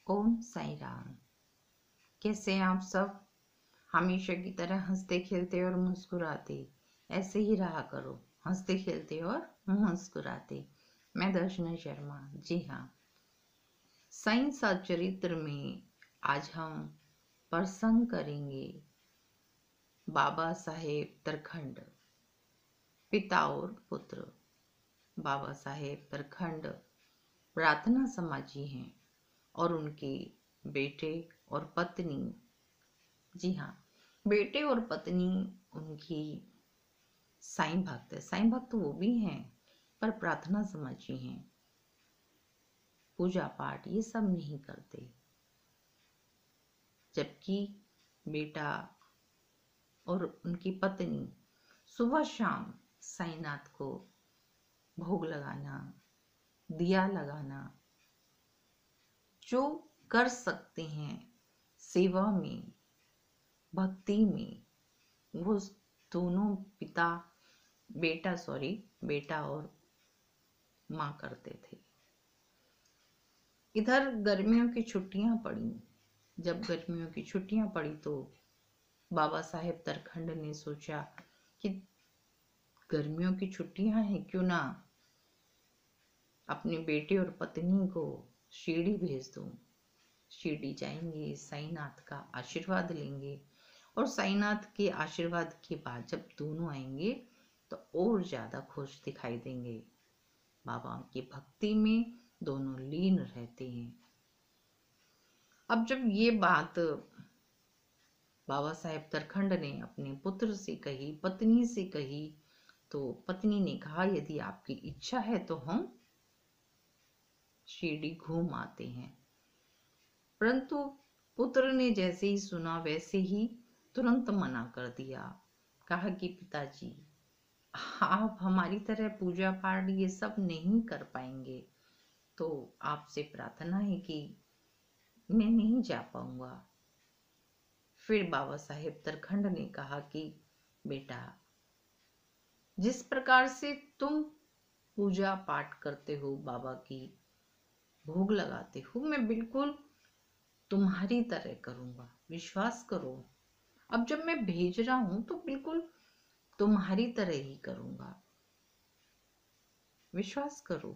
ओम साई राम। कैसे हैं आप सब? हमेशा की तरह हंसते खेलते और मुस्कुराते ऐसे ही रहा करो। हंसते खेलते और मुस्कुराते। मैं दर्शना शर्मा। जी हाँ, साई सच्चरित्र में आज हम प्रसंग करेंगे बाबा साहेब तरखंड, पिता और पुत्र। बाबा साहेब तरखंड प्रार्थना समाजी हैं और उनके बेटे और पत्नी, जी हाँ, बेटे और पत्नी उनकी साईं भक्त है। साईं भक्त वो भी हैं पर प्रार्थना समाजी हैं, पूजा पाठ ये सब नहीं करते। जबकि बेटा और उनकी पत्नी सुबह शाम साईंनाथ को भोग लगाना, दिया लगाना, जो कर सकते हैं सेवा में, भक्ति में, वो दोनों बेटा और माँ करते थे। इधर गर्मियों की छुट्टियां पड़ी। जब गर्मियों की छुट्टियां पड़ी तो बाबा साहेब तरखंड ने सोचा कि गर्मियों की छुट्टियां हैं, क्यों ना अपने बेटे और पत्नी को शिरडी भेज दूं। शिरडी जाएंगे, साईंनाथ का आशीर्वाद लेंगे और साईंनाथ के आशीर्वाद के बाद जब दोनों आएंगे तो और ज्यादा खुश दिखाई देंगे। बाबा की भक्ति में दोनों लीन रहते हैं। अब जब ये बात बाबा साहेब तरखंड ने अपने पुत्र से कही, पत्नी से कही, तो पत्नी ने कहा यदि आपकी इच्छा है तो हम शिरडी घूम आते हैं। परंतु पुत्र ने जैसे ही सुना वैसे ही तुरंत मना कर दिया। कहा कि पिताजी, आप हमारी तरह पूजा पाठ ये सब नहीं कर पाएंगे, तो आपसे प्रार्थना है कि मैं नहीं जा पाऊंगा। फिर बाबा साहेब तरखंड ने कहा कि बेटा, जिस प्रकार से तुम पूजा पाठ करते हो, बाबा की भोग लगाते हो, मैं बिल्कुल तुम्हारी तरह करूंगा। विश्वास करो, अब जब मैं भेज रहा हूं तो बिल्कुल तुम्हारी तरह ही करूंगा। विश्वास करो,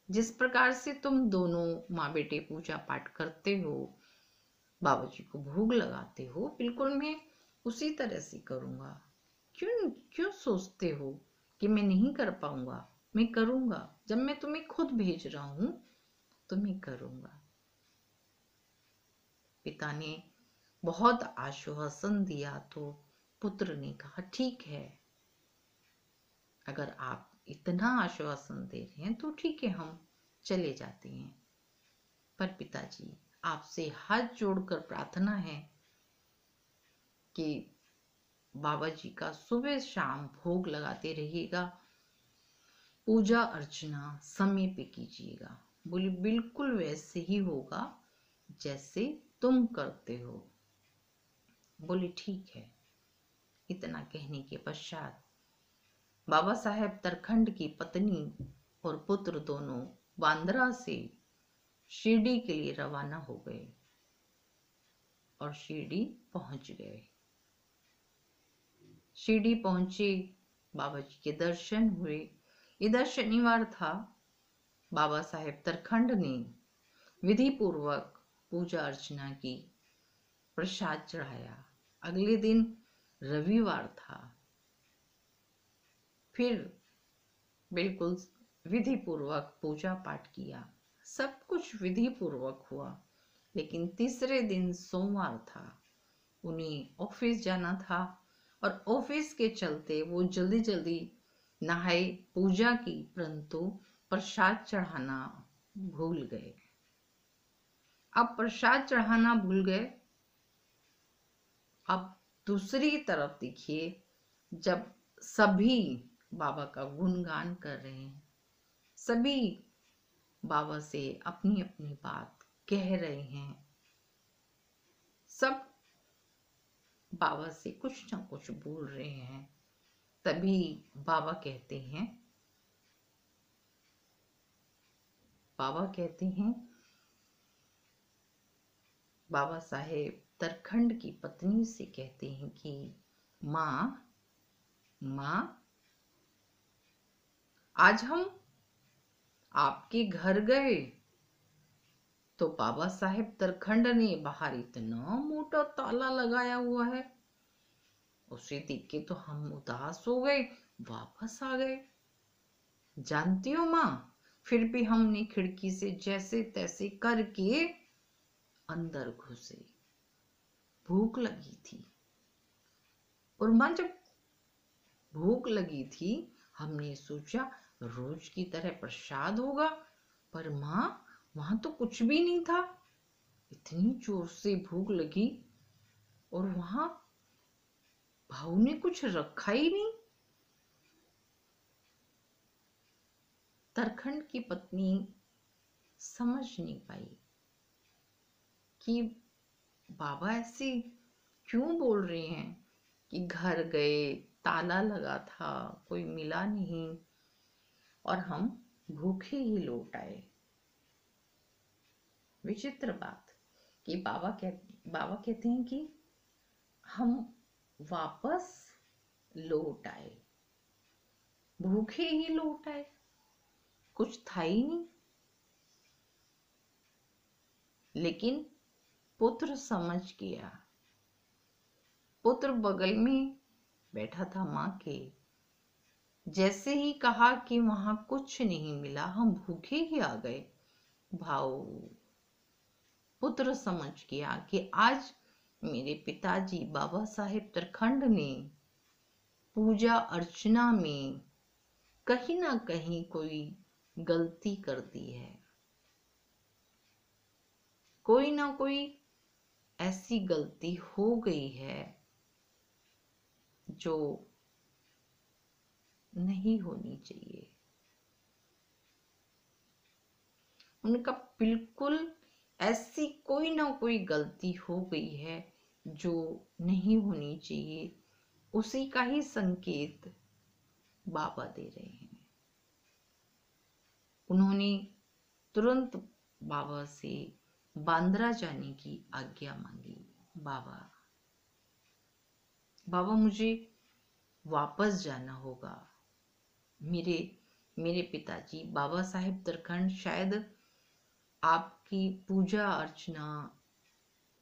जिस प्रकार से तुम दोनों माँ बेटे पूजा पाठ करते हो, बाबा जी को भोग लगाते हो, बिल्कुल मैं उसी तरह से करूंगा। क्यों क्यों सोचते हो कि मैं नहीं कर पाऊंगा? मैं करूंगा। जब मैं तुम्हें खुद भेज रहा हूं तो मैं करूंगा। पिता ने बहुत आश्वासन दिया तो पुत्र ने कहा ठीक है, अगर आप इतना आश्वासन दे रहे हैं तो ठीक है, हम चले जाते हैं। पर पिताजी, आपसे हाथ जोड़कर प्रार्थना है कि बाबा जी का सुबह शाम भोग लगाते रहिएगा, पूजा अर्चना समय पे कीजिएगा। बोली बिल्कुल वैसे ही होगा जैसे तुम करते हो। बोली ठीक है। इतना कहने के पश्चात बाबा साहेब तरखंड की पत्नी और पुत्र दोनों बांद्रा से शिरडी के लिए रवाना हो गए और शिरडी पहुंच गए। शिरडी पहुंचे, बाबा जी के दर्शन हुए। इधर शनिवार था। बाबा साहेब तरखंड ने विधि पूर्वक पूजा अर्चना की, प्रसाद चढ़ाया। अगले दिन रविवार था। फिर बिल्कुल विधि पूर्वक पूजा पाठ किया, सब कुछ विधि पूर्वक हुआ। लेकिन तीसरे दिन सोमवार था, उन्हें ऑफिस जाना था और ऑफिस के चलते वो जल्दी जल्दी नहाए, पूजा की, परंतु प्रसाद चढ़ाना भूल गए। अब प्रसाद चढ़ाना भूल गए। अब दूसरी तरफ देखिए, जब सभी बाबा का गुणगान कर रहे हैं, सभी बाबा से अपनी अपनी बात कह रहे हैं, सब बाबा से कुछ ना कुछ बोल रहे हैं, तभी बाबा कहते हैं बाबा साहेब तरखंड की पत्नी से कहते हैं कि माँ, माँ, आज हम आपके घर गए तो बाबा साहेब तरखंड ने बाहर इतना मोटा ताला लगाया हुआ है। उसे देख के तो हम उदास हो गए, वापस आ गए। जानती हो माँ, फिर भी हमने खिड़की से जैसे तैसे करके अंदर घुसे। भूख लगी थी और माँ, जब भूख लगी थी हमने सोचा रोज की तरह प्रसाद होगा, पर माँ वहां तो कुछ भी नहीं था। इतनी जोर से भूख लगी और वहां भाऊ ने कुछ रखा ही नहीं। तरखंड की पत्नी समझ नहीं पाई कि बाबा ऐसे क्यों बोल रहे हैं कि घर गए, ताला लगा था, कोई मिला नहीं और हम भूखे ही लौट आए। विचित्र बात कि बाबा कहते हैं कि हम वापस लौट आए, भूखे ही लौट आए, कुछ था ही नहीं। लेकिन पुत्र समझ गया। पुत्र बगल में बैठा था माँ के। जैसे ही कहा कि वहां कुछ नहीं मिला, हम भूखे ही आ गए, भाऊ पुत्र समझ गया कि आज मेरे पिताजी बाबा साहेब तरखंड ने पूजा अर्चना में कहीं ना कहीं कोई गलती कर दी है। कोई ना कोई ऐसी गलती हो गई है जो नहीं होनी चाहिए। उनका बिल्कुल ऐसी कोई ना कोई गलती हो गई है जो नहीं होनी चाहिए। उसी का ही संकेत बाबा दे रहे हैं। उन्होंने तुरंत बाबा से बांद्रा जाने की आज्ञा मांगी। बाबा, बाबा मुझे वापस जाना होगा। मेरे मेरे पिताजी बाबा साहेब तरखंड शायद आपकी पूजा अर्चना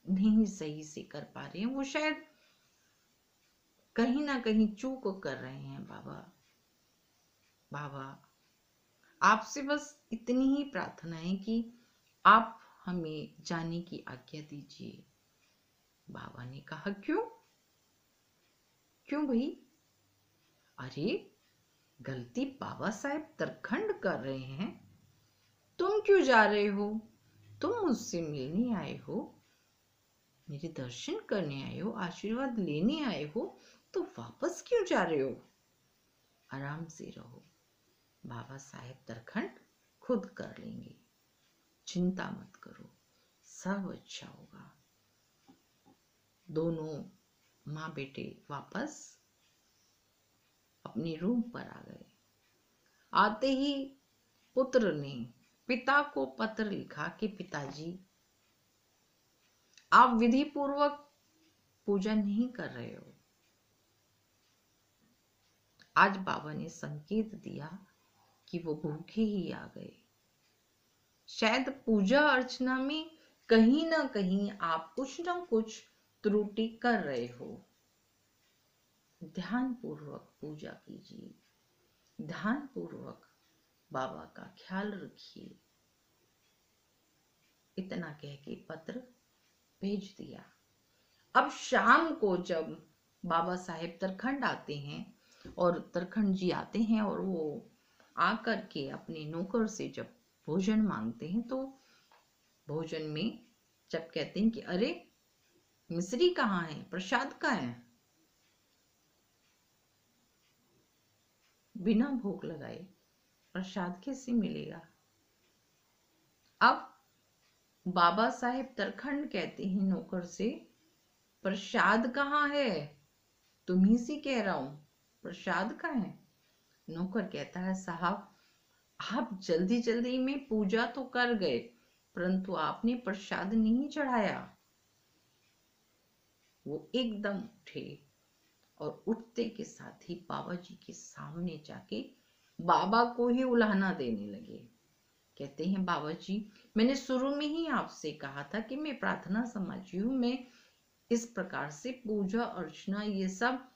नहीं सही से कर पा रहे हैं। वो शायद कहीं ना कहीं चूक कर रहे हैं। बाबा, बाबा आपसे बस इतनी ही प्रार्थना है कि आप हमें जाने की आज्ञा दीजिए। बाबा ने कहा, क्यों क्यों भाई? अरे गलती बाबा साहेब तरखंड कर रहे हैं, तुम क्यों जा रहे हो? तुम मुझसे मिलने आए हो, मेरे दर्शन करने आए हो, आशीर्वाद लेने आए हो, तो वापस क्यों जा रहे हो? आराम से रहो, बाबा साहेब तरखंड खुद कर लेंगे, चिंता मत करो, सब अच्छा होगा। दोनों माँ बेटे वापस अपने रूम पर आ गए। आते ही पुत्र ने पिता को पत्र लिखा कि पिताजी, आप विधि पूर्वक पूजा नहीं कर रहे हो। आज बाबा ने संकेत दिया कि वो भूखे ही आ गए। शायद पूजा अर्चना में कहीं ना कहीं आप कुछ ना कुछ त्रुटि कर रहे हो। ध्यान पूर्वक पूजा कीजिए, ध्यान पूर्वक बाबा का ख्याल रखिए। इतना कह के पत्र भेज दिया। अब शाम को जब बाबा साहेब तरखंड आते हैं और तरखंड जी आते हैं और वो आकर के अपने नौकर से जब भोजन मांगते हैं, तो भोजन में जब कहते हैं कि अरे मिश्री कहाँ है, प्रसाद कहाँ है, बिना भोग लगाए प्रसाद कैसे मिलेगा? अब बाबा साहेब तरखंड कहते हैं नौकर से, प्रसाद कहाँ है? तुम्ही से कह रहा हूं, प्रसाद कहाँ है? नौकर कहता है, साहब आप जल्दी जल्दी में पूजा तो कर गए, परंतु आपने प्रसाद नहीं चढ़ाया। वो एकदम उठे और उठते के साथ ही बाबा जी के सामने जाके बाबा को ही उलाहना देने लगे। कहते हैं, बाबा जी, मैंने शुरू में ही आपसे कहा था कि मैं प्रार्थना समाजी हूँ, मैं इस प्रकार से पूजा अर्चना ये सब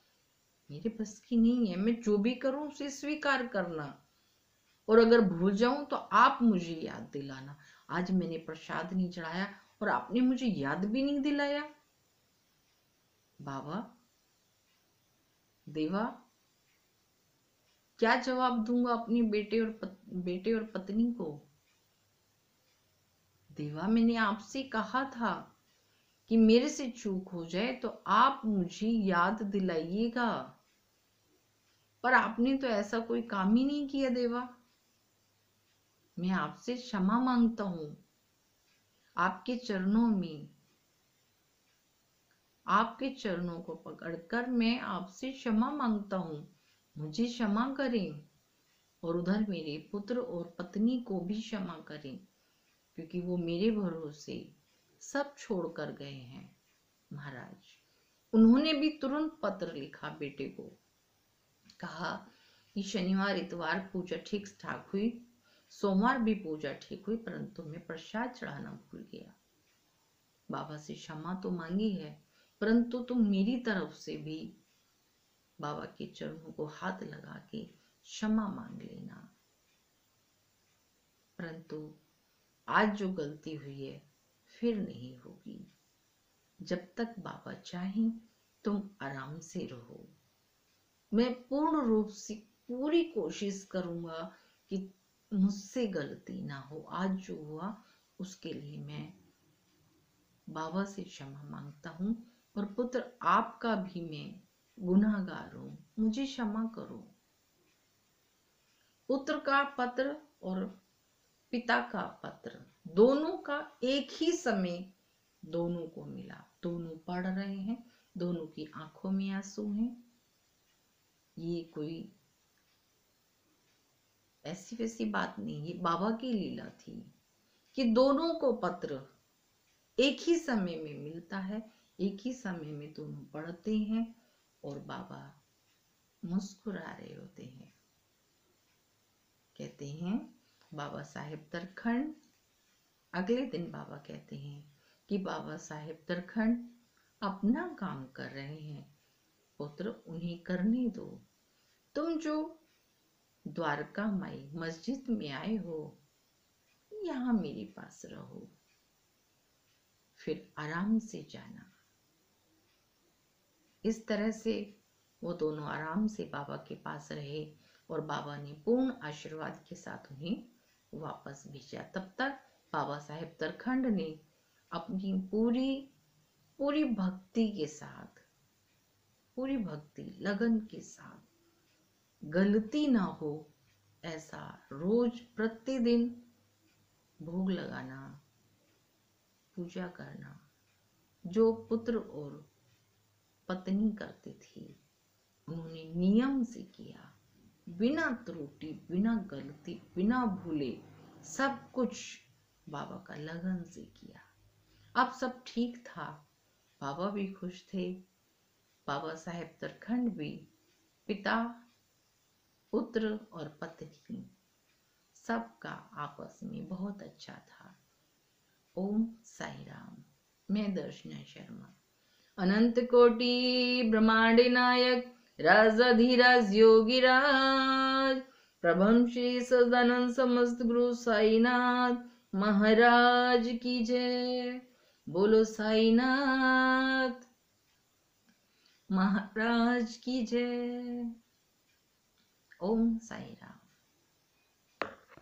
मेरे बस की नहीं है, मैं जो भी करूं उसे स्वीकार करना, और अगर भूल जाऊं तो आप मुझे याद दिलाना। आज मैंने प्रसाद नहीं चढ़ाया और आपने मुझे याद भी नहीं दिलाया। बाबा, देवा, क्या जवाब दूंगा अपने बेटे और पत्नी को? देवा, मैंने आपसे कहा था कि मेरे से चूक हो जाए तो आप मुझे याद दिलाइएगा, पर आपने तो ऐसा कोई काम ही नहीं किया। देवा, मैं आपसे क्षमा मांगता हूं, आपके चरणों को पकड़कर मैं आपसे क्षमा मांगता हूं, मुझे क्षमा करें, और उधर मेरे पुत्र और पत्नी को भी क्षमा करें, क्योंकि वो मेरे भरोसे सब छोड़कर गए हैं। महाराज, उन्होंने भी तुरंत पत्र लिखा बेटे को, कहा कि शनिवार इतवार पूजा ठीक ठाक हुई, सोमवार भी पूजा ठीक हुई, परंतु मैं प्रसाद चढ़ाना भूल गया। बाबा से क्षमा तो मांगी है, परंतु तुम मेरी तरफ से भी बाबा के चरणों को हाथ लगा के क्षमा मांग लेना। परंतु आज जो गलती हुई है फिर नहीं होगी। जब तक बाबा चाहें तुम आराम से रहो। मैं पूर्ण रूप से पूरी कोशिश करूंगा कि मुझसे गलती ना हो। आज जो हुआ उसके लिए मैं बाबा से क्षमा मांगता हूँ, और पुत्र आपका भी मैं गुनाहगार हूँ, मुझे क्षमा करो। पुत्र का पत्र और पिता का पत्र दोनों का एक ही समय दोनों को मिला, दोनों पढ़ रहे हैं, दोनों की आंखों में आंसू हैं। ये कोई ऐसी वैसी बात नहीं, ये बाबा की लीला थी कि दोनों को पत्र एक ही समय में मिलता है, एक ही समय में दोनों पढ़ते हैं, और बाबा मुस्कुरा रहे होते हैं। कहते हैं बाबा साहेब तरखंड, अगले दिन बाबा कहते हैं कि बाबा साहेब तरखंड अपना काम कर रहे हैं, पुत्र उन्हें करने दो। तुम जो द्वारका माई मस्जिद में आए हो, यहाँ मेरे पास रहो, फिर आराम से जाना। इस तरह से वो दोनों आराम से बाबा के पास रहे, और बाबा ने पूर्ण आशीर्वाद के साथ उन्हें वापस भेजा। तब तक बाबा साहेब तरखंड ने अपनी पूरी भक्ति के साथ, पूरी भक्ति लगन के साथ, गलती ना हो ऐसा रोज प्रतिदिन भोग लगाना, पूजा करना, जो पुत्र और पत्नी करती थी, उन्होंने नियम से किया, बिना त्रुटि, बिना गलती, बिना भूले, सब कुछ बाबा का लगन से किया। अब सब ठीक था, बाबा भी खुश थे, बाबा साहेब तरखंड भी, पिता, पुत्र और पत्नी सबका आपस में बहुत अच्छा था। ओम साई राम। मैं दर्शना शर्मा। अनंत कोटि ब्रह्मांड नायक राजाधिराज योगीराज प्रभम श्री सदानंद समस्त गुरु साईनाथ महाराज की जय। बोलो साईनाथ महाराज की जय। ओम साई राम।